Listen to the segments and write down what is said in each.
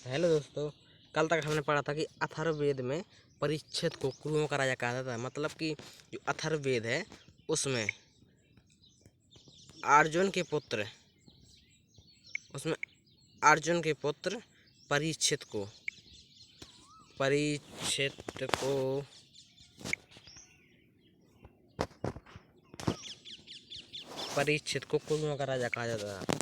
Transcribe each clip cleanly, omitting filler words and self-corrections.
Hello दोस्तों, कल तक हमने पढ़ा था कि अथर्ववेद में परिच्छेद को कुरुओं का राजा कहा जाता है। मतलब कि जो अथर्ववेद है उसमें अर्जुन के पुत्र उसमें अर्जुन के पुत्र परीक्षित को परीक्षित को परीक्षित को कुरुओं का राजा कहा जाता था।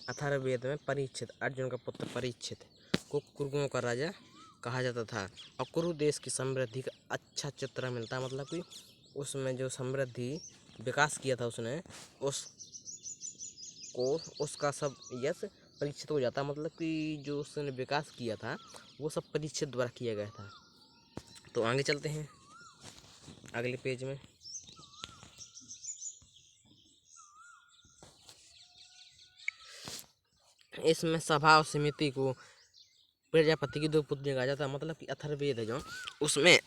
अथर्ववेद में परीक्षित, अर्जुन का पुत्र परीक्षित को कुरुओं का राजा कहा जाता था। और कुरु देश की समृद्धि का अच्छा चित्र मिलता है। मतलब कि उसमें जो समृद्धि विकास किया था उसने, उसका सब यश परीक्षित हो जाता। मतलब कि जो उसने विकास किया था वो सब परीक्षित द्वारा किया गया था। तो आगे चलते हैं अगले पेज में। इसमें सभा और समिति को प्रजापति की 2 पुत्रियां कहा जाता है। मतलब कि अथर्ववेद है जो उसमें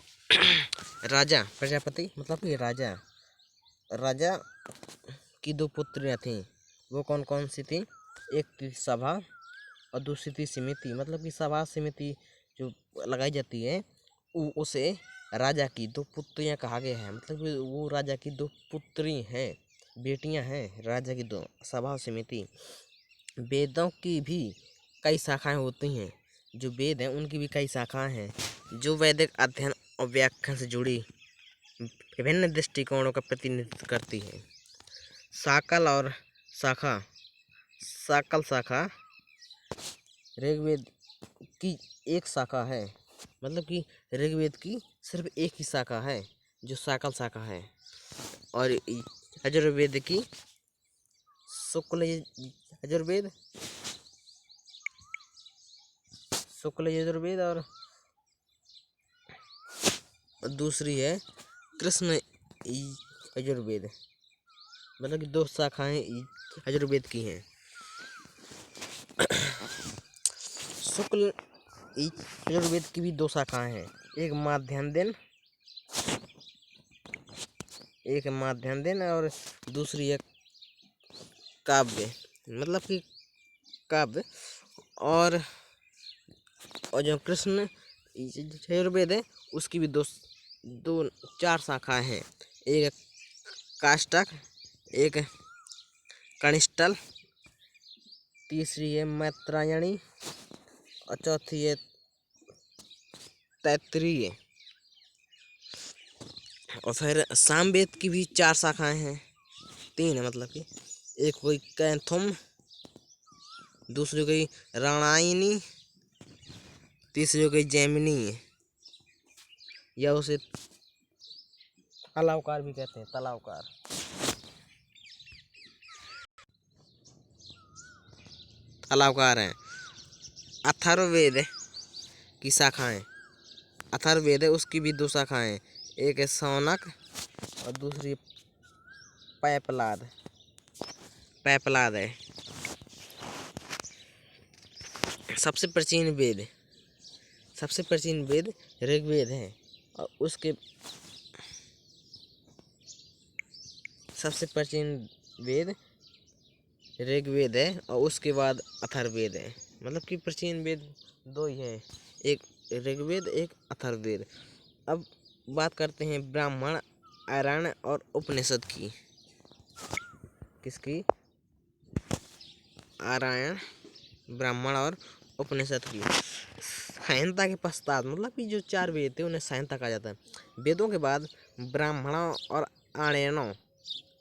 राजा प्रजापति मतलब कि राजा की 2 पुत्रियां थीं। वो कौन कौन सी थी? एक थी सभा और दूसरी थी समिति। मतलब कि सभा समिति जो लगाई जाती है उसे राजा की 2 पुत्रियां कहा गया है। मतलब कि वो राजा की 2 पुत्री हैं, बेटियां हैं राजा की 2। सभा और समिति। वेदों की भी कई शाखाएं होती हैं। जो वेद हैं उनकी भी कई शाखाएं हैं जो वैदिक अध्ययन और व्याख्या से जुड़ी विभिन्न दृष्टिकोणों का प्रतिनिधित्व करती है। शाकल और शाखा। शाकल शाखा ऋग्वेद की एक शाखा है। मतलब कि ऋग्वेद की सिर्फ एक ही शाखा है जो शाकल शाखा है। और यजुर्वेद की यजुर्वेद शुक्ल यजुर्वेद और दूसरी है कृष्ण यजुर्वेद। मतलब कि 2 शाखाएं यजुर्वेद की हैं। शुक्ल यजुर्वेद की भी 2 शाखाएं हैं। एक माध्याह्न दिन और दूसरी है काव्य। मतलब कि काव्य। और जो कृष्ण यजुर्वेद है उसकी भी 4 शाखाएं हैं। एक काष्टक, एक कनिष्ठल, तीसरी है मैत्रायणी और चौथी है तैत्तिरीय। और फिर सामवेद की भी 4 शाखाएं हैं। 3 है। मतलब कि एक कोई कैंथुम, दूसरी कोई राणायनी, तीसरी कोई जैमिनी या उसे तलावकार भी कहते हैं। तलावकार हैं। अथर्ववेद की शाखाएं। अथर्ववेद है उसकी भी 2 शाखाएं। एक है शौनक और दूसरी पैपलाद है। सबसे प्राचीन वेद ऋग्वेद है और उसके सबसे प्राचीन वेद ऋग्वेद है और उसके बाद अथर्ववेद है। मतलब कि प्राचीन वेद 2 ही है, एक ऋग्वेद एक अथर्ववेद। अब बात करते हैं ब्राह्मण, आरण्य और उपनिषद की। किसकी? आरण्य, ब्राह्मण और उपनिषद की। संहिता के पश्चात मतलब कि जो 4 वेद थे उन्हें संहिता कहा जाता है। वेदों के बाद ब्राह्मणों और आर्यों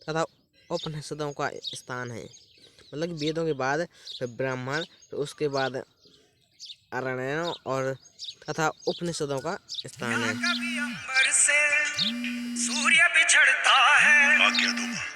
तथा उपनिषदों का स्थान है। मतलब कि वेदों के बाद फिर ब्राह्मण, फिर उसके बाद आर्यों और तथा उपनिषदों का स्थान है। सूर्य बिछड़ता है।